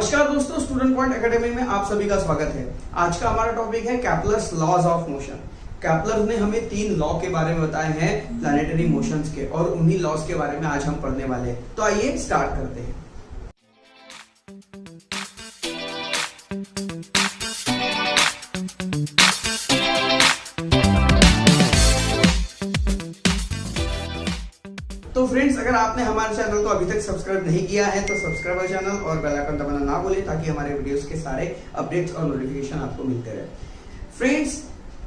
नमस्कार दोस्तों, student point academy में आप सभी का स्वागत है। आज का हमारा टॉपिक है Kepler's laws of motion. Kepler ने हमें 3 लॉ के बारे में बताए हैं प्लैनेटरी मोशंस के, और उन्हीं लॉज के बारे में आज हम पढ़ने वाले हैं। तो आइए स्टार्ट करते हैं। तो फ्रेंड्स, अगर आपने हमारे चैनल को अभी तक सब्सक्राइब नहीं किया है तो सब्सक्राइब our चैनल और बेल आइकन दबाना ना भूलें, ताकि हमारे वीडियोस के सारे अपडेट्स और नोटिफिकेशन आपको मिलते रहे। फ्रेंड्स,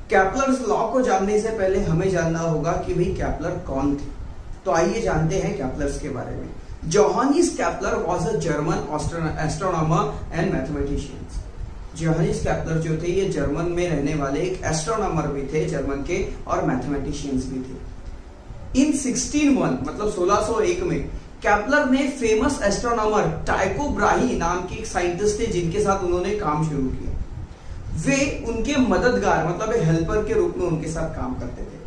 कैप्लर्स लॉ को जानने से पहले हमें जानना होगा कि भाई कैप्लर कौन थे। तो आइए जानते हैं कैप्लर्स के बारे में। Johannes Kepler was a German astronomer and mathematician. Johannes Kepler जो थे ये जर्मन में रहने वाले एक एस्ट्रोनॉमर भी थे, जर्मन के, और मैथमेटिशियंस भी थे। इन 1601 मतलब 1601 में कैप्लर ने फेमस एस्ट्रोनॉमर टाइको ब्राही नाम के एक साइंटिस्ट थे जिनके साथ उन्होंने काम शुरू किया। वे उनके मददगार मतलब हेल्पर के रूप में उनके साथ काम करते थे।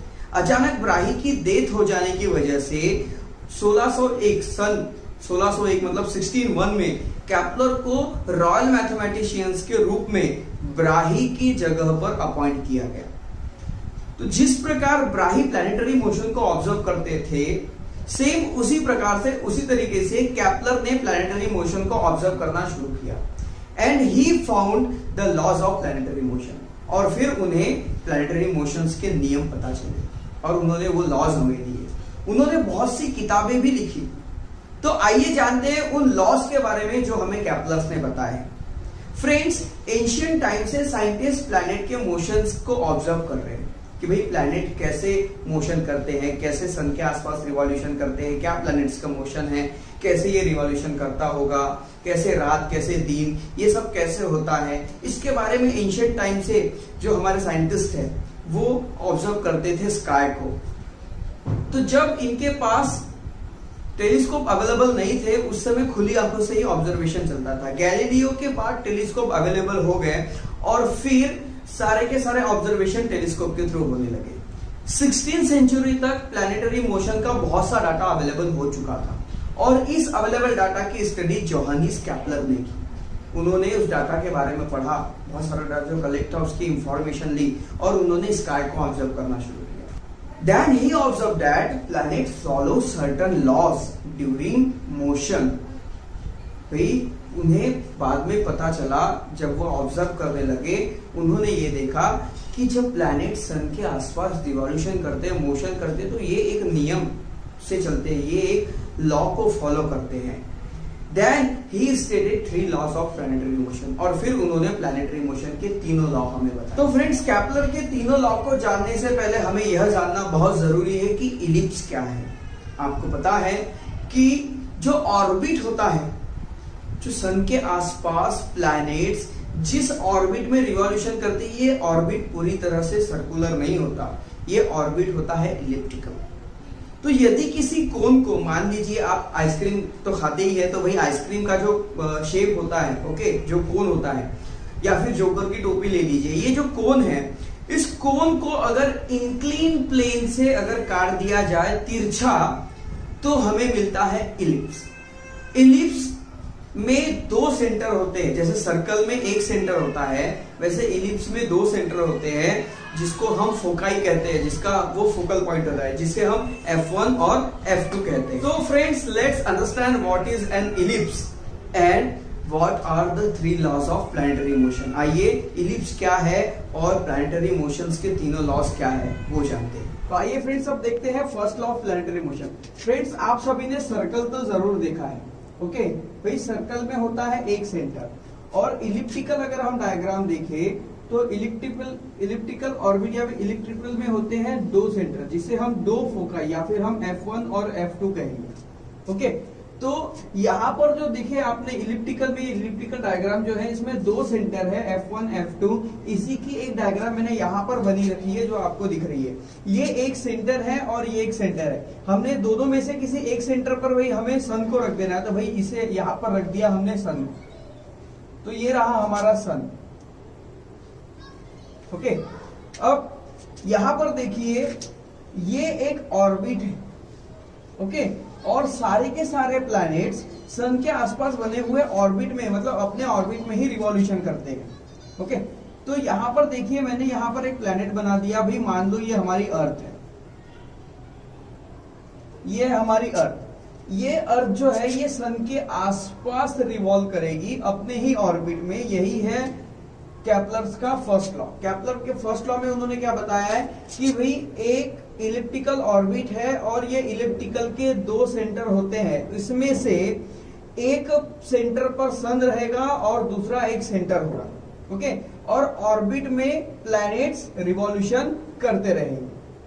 अचानक ब्राही की डेथ हो जाने की वजह से 1601 मतलब 1601 में कैप्लर को रॉयल मैथमेटिशियंस के रूप में ब्राही की जगह पर अपॉइंट किया गया। तो जिस प्रकार ब्राही प्लैनेटरी मोशन को ऑब्जर्व करते थे, सेम उसी प्रकार से उसी तरीके से कैप्लर ने प्लैनेटरी मोशन को ऑब्जर्व करना शुरू किया। And he found the laws of planetary motion, और फिर उन्हें प्लैनेटरी मोशंस के नियम पता चले और उन्होंने वो लॉज हमें दिए। उन्होंने बहुत सी किताबें भी लिखी। तो आइए जानते हैं उन लॉज के बारे में जो हमें कैप्लर्स ने बताए। फ्रेंड्स, एंशिएंट टाइम से साइंटिस्ट प्लैनेट के मोशंस को ऑब्जर्व कर रहे हैं कि भाई प्लैनेट कैसे मोशन करते हैं, कैसे सन के आसपास रिवॉल्यूशन करते हैं, क्या प्लैनेट्स का मोशन है, कैसे ये रिवॉल्यूशन करता होगा, कैसे रात कैसे दिन, ये सब कैसे होता है। इसके बारे में एंशिएंट टाइम से जो हमारे साइंटिस्ट हैं वो ऑब्जर्व करते थे स्काई को। तो जब इनके पास टेलीस्कोप अवेलेबल नहीं थे, उस समय खुली आंखों से ही ऑब्जर्वेशन चलता था। गैलीलियो के बाद टेलीस्कोप अवेलेबल हो गए और फिर सारे के सारे ऑब्जर्वेशन टेलीस्कोप के थ्रू होने लगे। 16th सेंचुरी तक प्लैनेटरी मोशन का बहुत सा डाटा अवेलेबल हो चुका था, और इस अवेलेबल डाटा की स्टडी जोहानिस कैप्लर ने की। उन्होंने उस डाटा के बारे में पढ़ा, बहुत सारा डाटा जो कलेक्ट था उसकी इंफॉर्मेशन ली, और उन्होंने स्काई को ऑब्जर्व करना शुरू किया। Then he observe that planet follow certain laws during motion. उन्हें बाद में पता चला, जब वो ऑब्जर्व करने लगे, उन्होंने ये देखा कि जब प्लैनेट सन के आसपास रिवॉल्यूशन करते हैं, मोशन करते हैं, तो ये एक नियम से चलते हैं, ये एक लॉ को फॉलो करते हैं। Then he stated 3 laws of planetary motion, और फिर उन्होंने प्लैनेटरी मोशन के 3 लॉ हमें बताए। तो फ्रेंड्स, कैप्लर के 3 लॉ को जानने से पहले हमें यह जानना बहुत जरूरी है कि इलिप्स क्या है। आपको पता है कि जो ऑर्बिट होता है, जो सन के आसपास प्लैनेट्स जिस ऑर्बिट में रिवॉल्यूशन करते हैं, ये ऑर्बिट पूरी तरह से सर्कुलर नहीं होता, ये ऑर्बिट होता है इलिप्टिकल। तो यदि किसी कोन को, मान लीजिए आप आइसक्रीम तो खाते ही है, तो भाई आइसक्रीम का जो शेप होता है, ओके, जो कोन होता है, या फिर जोकर की टोपी ले लीजिए, ये जो कोन है, इस कोन को अगर इंक्लिन प्लेन से अगर काट दिया जाए तिरछा, तो हमें मिलता है इलिप्स। इलिप्स में 2 सेंटर होते हैं। जैसे सर्कल में 1 सेंटर होता है, वैसे इलिप्स में 2 सेंटर होते हैं, जिसको हम फोकाई कहते हैं, जिसका वो फोकल पॉइंट होता है, जिसे हम F1 और F2 कहते हैं। तो friends, let's understand what is an ellipse and what are the 3 laws of planetary motion. आइए इलिप्स क्या है और प्लैनेटरी मोशंस के 3 लॉज क्या है वो जानते हैं। तो आइए फ्रेंड्स, अब देखते हैं first law of planetary motion. Friends, आप सभी ने सर्कल तो जरूर देखा है, ओके भाई। सर्कल में होता है 1 सेंटर, और इलिप्टिकल अगर हम डायग्राम देखें तो इलिप्टिकल ऑर्बिट या इलिप्टिकल में होते हैं 2 सेंटर, जिसे हम 2 फोकाई या फिर हम F1 और F2 कहेंगे, ओके। तो यहाँ पर जो दिखे आपने इलिप्टिकल में, इलिप्टिकल डायग्राम जो है इसमें 2 सेंटर है, F1 F2। इसी की एक डायग्राम मैंने यहाँ पर बनी रखी है जो आपको दिख रही है। ये एक सेंटर है और ये एक सेंटर है। हमने दोनों में से किसी एक सेंटर पर भाई हमें सन को रख देना है, तो भाई इसे यहाँ पर रख दिया हमने सन। तो ये रहा हमारा सन, ओके। अब यहां पर देखिए ये एक ऑर्बिट है, ओके। और सारे के सारे प्लैनेट्स सन के आसपास बने हुए ऑर्बिट में, मतलब अपने ऑर्बिट में ही रिवॉल्यूशन करते हैं। ओके, तो यहां पर देखिए मैंने यहां पर एक प्लैनेट बना दिया भाई, मान लो ये हमारी अर्थ है, ये हमारी अर्थ। ये अर्थ जो है ये सन के आसपास रिवॉल्व करेगी अपने ही ऑर्बिट में। यही है केपलर्स का फर्स्ट लॉ। केपलर के फर्स्ट लॉ में उन्होंने क्या बताया है कि भाई एक इलिप्टिकल ऑर्बिट है और ये इलिप्टिकल के दो सेंटर होते हैं, इसमें से एक सेंटर पर सन रहेगा और दूसरा एक सेंटर होगा। ओके, और ऑर्बिट में प्लैनेट्स रिवॉल्यूशन करते रहेंगे।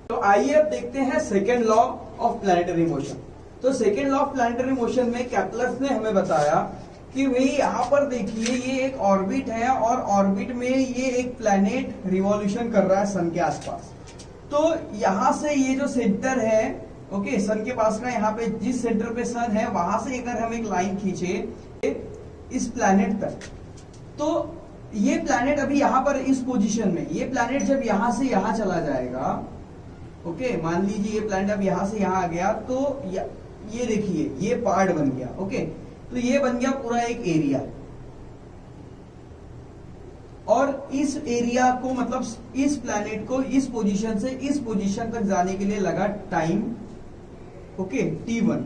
तो आइए अब देखते हैं second law of planetary motion. तो second law of planetary motion में केपलर ने हमें बताया कि भाई यहां पर देखिए ये एक ऑर्बिट है और ऑर्बिट में ये एक प्लैनेट रिवॉल्यूशन कर रहा है सन के आसपास। तो यहां से ये जो सेंटर है, ओके, सन के पास का, यहाँ पे जिस सेंटर पे सन है वहां से अगर हम एक लाइन खींचे इस प्लैनेट तक, तो ये प्लैनेट अभी यहां पर इस पोजीशन में, ये प्लैनेट जब यहां से यहां चला जाएगा, ओके, मान लीजिए ये प्लैनेट अब यहां से यहां आ गया, तो ये देखिए ये पार्ट बन गया। ओके, तो ये बन गया पूरा एक एरिया, और इस एरिया को, मतलब इस प्लैनेट को इस पोजीशन से इस पोजीशन तक जाने के लिए लगा टाइम, ओके, t1।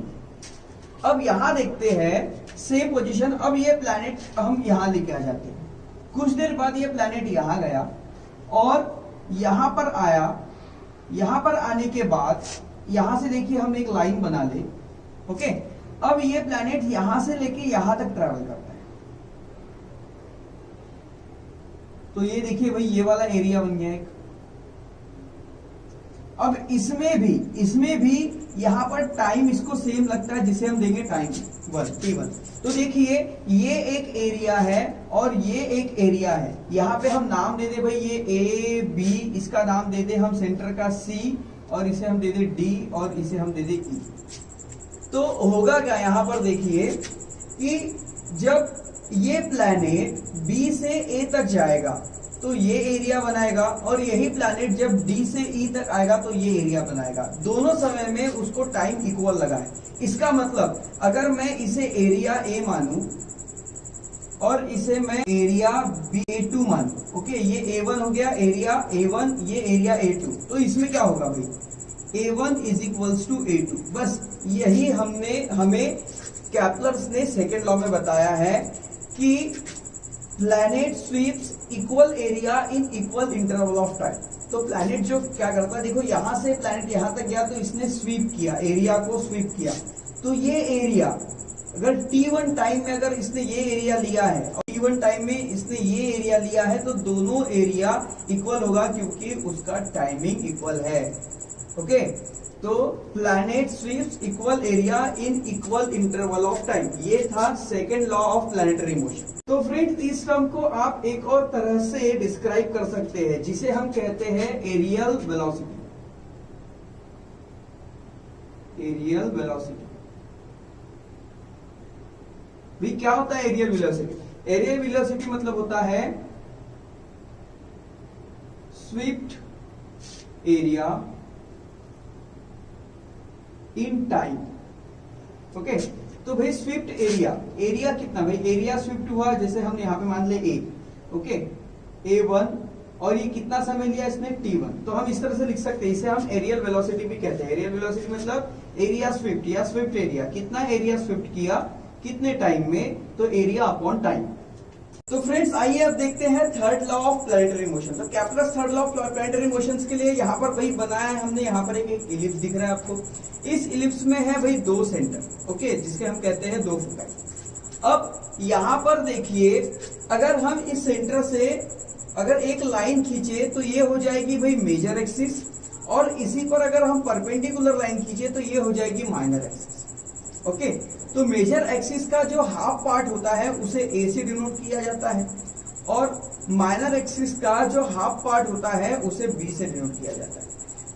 अब यहां देखते हैं सेम पोजीशन, अब ये प्लैनेट हम यहां लेके आ जाते हैं। कुछ देर बाद ये प्लैनेट यहां गया और यहां पर आया। यहां पर आने के बाद यहां से देखिए हम एक लाइन बना ले। ओके, अब ये प्लैनेट यहां से लेके यहां तक ट्रैवल करता है। तो ये देखिए भाई ये वाला एरिया बन गया एक। अब इसमें भी यहां पर टाइम इसको सेम लगता है, जिसे हम देंगे टाइम t1। तो देखिए ये एक एरिया है और ये एक एरिया है। यहां पे हम नाम दे दे भाई ये ए बी, इसका नाम दे दे हम सेंटर का सी, और इसे हम दे दे डी, और इसे हम दे दे ई। तो होगा क्या यहां पर देखिए कि जब ये प्लैनेट बी से ए तक जाएगा तो ये एरिया बनाएगा, और यही प्लैनेट जब डी से ई तक आएगा तो ये एरिया बनाएगा। दोनों समय में उसको टाइम इक्वल लगा है। इसका मतलब अगर मैं इसे एरिया ए मानूं और इसे मैं एरिया A2 मानूं, ओके, ये A1 हो गया एरिया A1, ये एरिया A2, तो इसमें क्या होगा भाई A1 is equals to A2। बस यही हमें केपलर्स ने सेकेंड लॉ में बताया है कि planet sweeps equal area in equal interval of time. तो प्लैनेट जो क्या करता है, देखो यहां से प्लैनेट यहां तक गया तो इसने स्वीप किया, एरिया को स्वीप किया। तो ये एरिया अगर t1 टाइम में अगर इसने ये एरिया लिया है और t1 टाइम में इसने ये एरिया लिया है, तो दोनों एरिया इक्वल होगा क्योंकि उसका टाइमिंग इक्वल है। ओके, तो planet sweeps equal area in equal interval of time, ये था second law of planetary motion. तो फ्रेंड्स इस टर्म को आप एक और तरह से डिस्क्राइब कर सकते हैं, जिसे हम कहते हैं एरियल वेलोसिटी। एरियल वेलोसिटी भी क्या होता है एरियल वेलोसिटी? एरियल वेलोसिटी मतलब होता है swept area in time. Okay, तो भाई स्विफ्ट एरिया कितना, भाई एरिया स्विफ्ट हुआ, जैसे हमने यहां पे मान ले ए, ओके, A1, और ये कितना समय लिया इसने t1। तो हम इस तरह से लिख सकते हैं, इसे हम एरियल वेलोसिटी भी कहते हैं। एरियल वेलोसिटी मतलब एरिया स्विफ्ट या स्विफ्ट एरिया, कितना एरिया स्विफ्ट किया कितने टाइम में, तो एरिया अपॉन टाइम। तो फ्रेंड्स आइए अब देखते हैं third law of planetary motion. तो Kepler's third law of planetary motions के लिए यहाँ पर भाई बनाया है हमने, यहाँ पर एक इलिप्स दिख रहा है आपको। इस इलिप्स में है भाई दो सेंटर, ओके, जिसके हम कहते हैं दो फोकाई। अब यहाँ पर देखिए अगर हम इस सेंटर से अगर एक लाइन खींचे तो ये हो जाएगी भाई मेजर एक्सिस, और इसी पर अगर हम परपेंडिकुलर लाइन खींचे तो ये हो जाएगी माइनर एक्सिस। ओके, तो मेजर एक्सिस का जो हाफ पार्ट होता है उसे ए से डिनोट किया जाता है, और माइनर एक्सिस का जो हाफ पार्ट होता है उसे बी से डिनोट किया जाता है।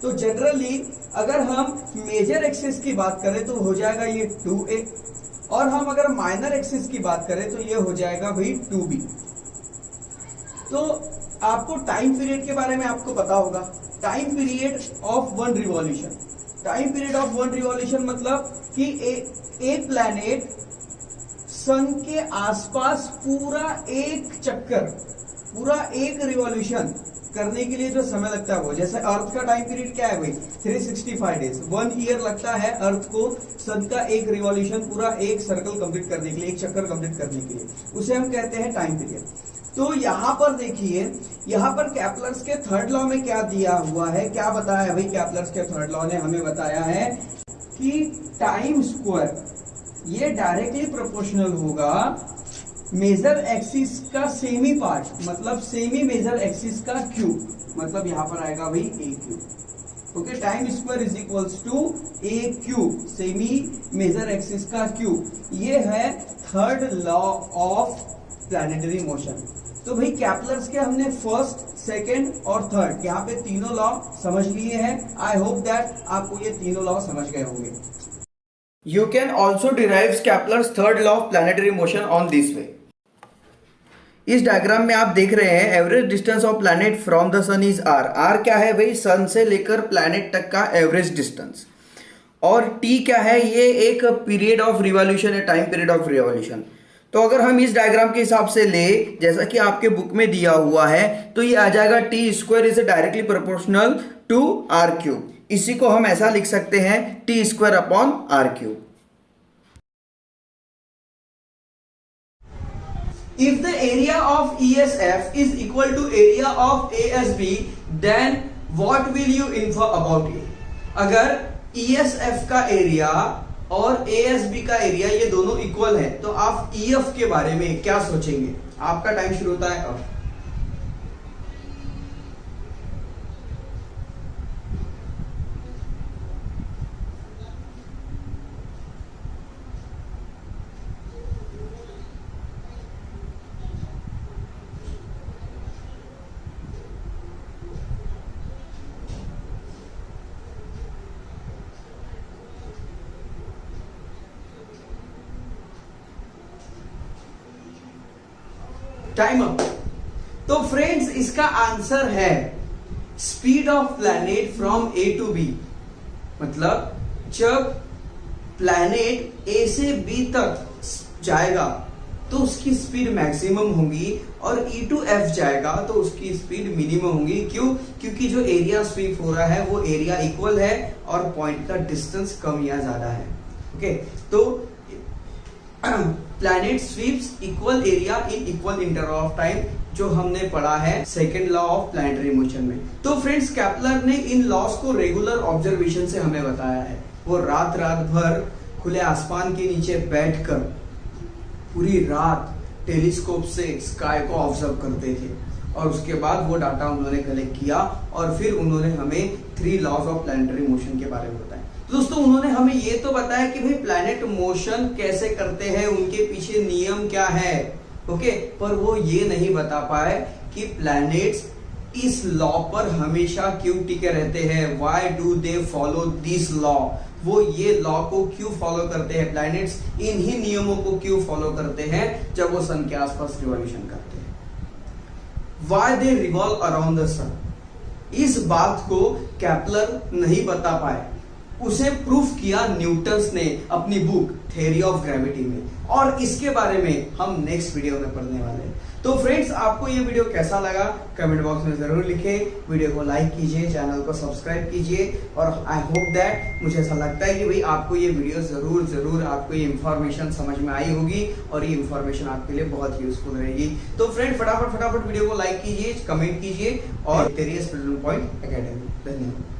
तो जनरली अगर हम मेजर एक्सिस की बात करें तो हो जाएगा ये 2a, और हम अगर माइनर एक्सिस की बात करें तो ये हो जाएगा भाई 2b। तो आपको टाइम पीरियड के बारे में आपको पता होगा, time period of one revolution. Time period of one revolution मतलब कि एक प्लैनेट सन के आसपास पूरा एक चक्कर, पूरा एक रिवॉल्यूशन करने के लिए जो समय लगता है वो, जैसे अर्थ का टाइम पीरियड क्या है भाई 365 डेज, 1 ईयर लगता है अर्थ को सन का एक रिवॉल्यूशन, पूरा एक सर्कल कंप्लीट करने के लिए, एक चक्कर कंप्लीट करने के लिए, उसे हम कहते हैं टाइम पीरियड। तो यहां पर देखिए, यहां पर कैप्लर्स के थर्ड लॉ में क्या दिया हुआ है, क्या बताया है भाई कैप्लर्स के थर्ड लॉ ने हमें बताया है कि टाइम स्क्वायर ये डायरेक्टली प्रोपोर्शनल होगा मेजर एक्सिस का सेमी पार्ट, मतलब सेमी मेजर एक्सिस का क्यूब, मतलब यहां पर आएगा भाई a cube. Okay, time square is equals to a cube, semi major axis का क्यूब। ये है third law of planetary motion. तो भाई कैप्लर्स के हमने फर्स्ट, सेकंड और थर्ड, यहाँ पे तीनों लॉ समझ लिए हैं। आई होप दैट आपको ये तीनों लॉ समझ गए होंगे। You can also derive Kepler's third law of planetary motion on this way. इस डायग्राम में आप देख रहे हैं average distance of planet from the sun is R. R क्या है भाई, सन से लेकर प्लैनेट तक का एवरेज डिस्टेंस। और टी क्या है, ये एक पीरियड ऑफ रिवॉल्यूशन है, टाइम पीरियड ऑफ रिवॉल्यूशन। तो अगर हम इस डायग्राम के हिसाब से ले, जैसा कि आपके बुक में दिया हुआ है, तो ये आ जाएगा T square is directly proportional to R cube. इसी को हम ऐसा लिख सकते हैं T square upon R cube. If the area of ESF is equal to area of ASB, then what will you infer about it? अगर ESF का area और ASB का एरिया ये दोनों इक्वल है, तो आप EF के बारे में क्या सोचेंगे? आपका टाइम शुरू होता है अब। Time up. तो फ्रेंड्स इसका आंसर है speed of planet from A to B. मतलब जब प्लैनेट ए से बी तक जाएगा तो उसकी स्पीड मैक्सिमम होगी, और ई टू एफ जाएगा तो उसकी स्पीड मिनिमम होगी। क्यों? क्योंकि जो एरिया स्वीप हो रहा है वो एरिया इक्वल है और पॉइंट का डिस्टेंस कम या ज्यादा है। ओके, तो planet sweeps equal area in equal interval of time, जो हमने पढ़ा है second law of planetary motion में। तो फ्रेंड्स कैप्लर ने इन लॉस को रेगुलर ऑब्जर्वेशन से हमें बताया है। वो रात भर खुले आसमान के नीचे बैठकर पूरी रात टेलीस्कोप से स्काई को ऑब्जर्व करते थे, और उसके बाद वो डाटा उन्होंने कलेक्ट किया और फिर उन्होंने हमें 3 लॉज ऑफ प्लैनेटरी मोशन के बारे में बताया। तो दोस्तों उन्होंने हमें ये तो बताया कि भाई प्लैनेट मोशन कैसे करते हैं, उनके पीछे नियम क्या है। ओके, पर वो ये नहीं बता पाए कि प्लैनेट्स इस लॉ पर हमेशा क्यों टिके रहते हैं। Why do they follow this law? वो ये लॉ को क्यों फॉलो करते हैं, प्लैनेट्स इन्हीं नियमों को क्यों फॉलो करते हैं जब वो सन के आसपास रिवॉल्यूशन करते हैं। Why they revolve around the sun, इस बात को कैप्लर नहीं बता पाए। उसे प्रूफ किया न्यूटन ने अपनी बुक थ्योरी ऑफ ग्रेविटी में, और इसके बारे में हम नेक्स्ट वीडियो में पढ़ने वाले हैं। तो फ्रेंड्स आपको ये वीडियो कैसा लगा कमेंट बॉक्स में जरूर लिखें। वीडियो को लाइक कीजिए, चैनल को सब्सक्राइब कीजिए, और आई होप दैट, मुझे ऐसा लगता है कि भाई आपको ये वीडियो जरूर आपको ये इंफॉर्मेशन समझ में आई होगी, और ये इंफॉर्मेशन आपके लिए बहुत यूजफुल रहेगी। तो फ्रेंड फटाफट वीडियो को लाइक कीजिए, कमेंट कीजिए, और theory of student point academy. धन्यवाद।